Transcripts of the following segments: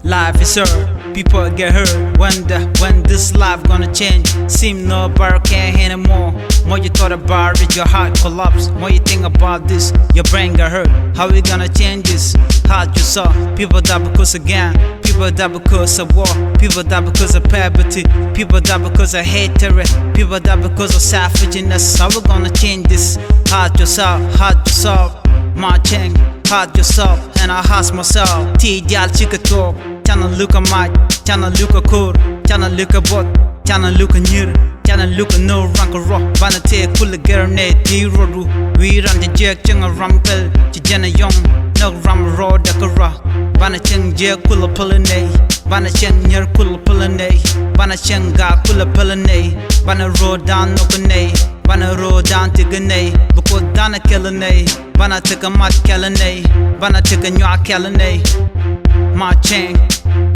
Life is hurt, people get hurt. Wonder when this life gonna change. Seem nobody can anymore. More you thought about it, your heart collapse. More you think about this, your brain got hurt. How we gonna change this? Heart you saw. People die because of gang. People die because of war. People die because of poverty. People die because of hatred. People die because of savageness. How we gonna change this? Heart yourself, heart yourself. My chang, heart yourself, and I ask myself. T-Dial chika talk. Chana look a mic, chana look a code, chana look a bot, chana look a near, chana look a no rank a rock. Bana take pull a grenade, D-rodu. We run the jack, chung a rumpel, chijana young, no ram road, a kara. Bana chang jack, pull a pullane, bana chang near pull a pullane, bana chang ga pull a pullane, bana road down no gane, bana road down to gane, because dana killane, bana take a mat killane, bana take a new killane. My chang,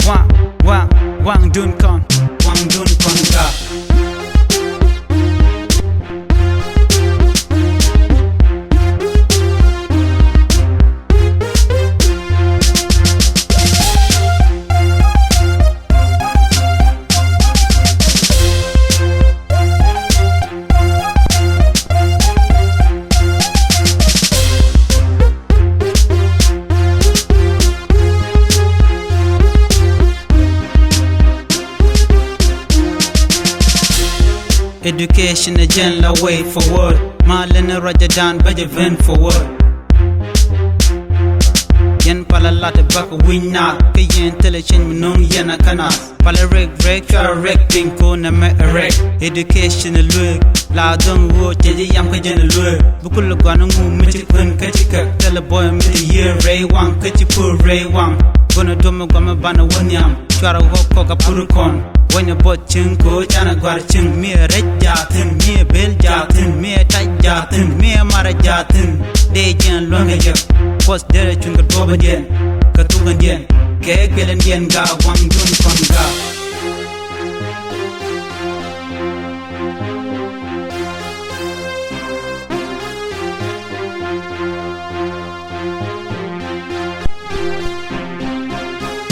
wang dun con ka. Education agenda way forward. Malena Raja Dan Bajavan forward. Yen pala lata baka wina. Kayen telechen minung yana kana. Pala rek chara rek pinko na me rek. Education lueg. La dong wo cheji yam kajen lueg. Bukul gwana ngu michi kun kachika. Tell a boy michi year ray wang kachipu ray wang. Gonna do me gama bana wanyam. Chara hoko ka purukon. When you bought chinko, chana gwar ching, me a red jatin, me a bell jatin, me a tight jatin, me a mara jatin. They jan long a yak, was there a chunga doba jen, Katugan jen, Keg Bill jen ga, one dun from ga.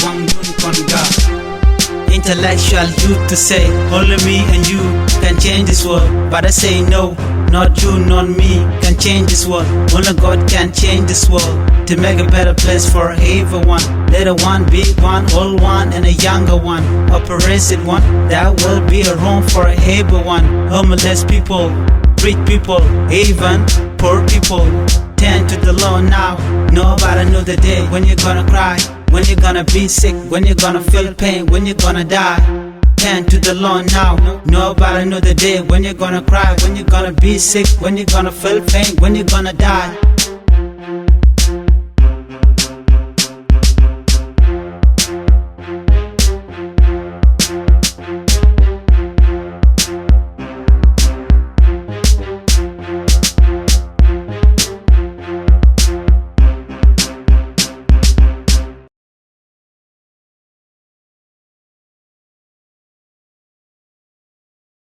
One dun from ga. Intellectual youth to say, only me and you can change this world. But I say no, not you, not me can change this world. Only God can change this world to make a better place for everyone. Let a one, big one, old one, and a younger one, a progressive one. That will be a room for everyone. Homeless people, rich people, even poor people. Tend to the law now. Nobody know the day when you're gonna cry, when you're gonna be sick, when you're gonna feel pain, when you're gonna die. Tend to the law now. Nobody know the day when you're gonna cry, when you're gonna be sick, when you're gonna feel pain, when you're gonna die.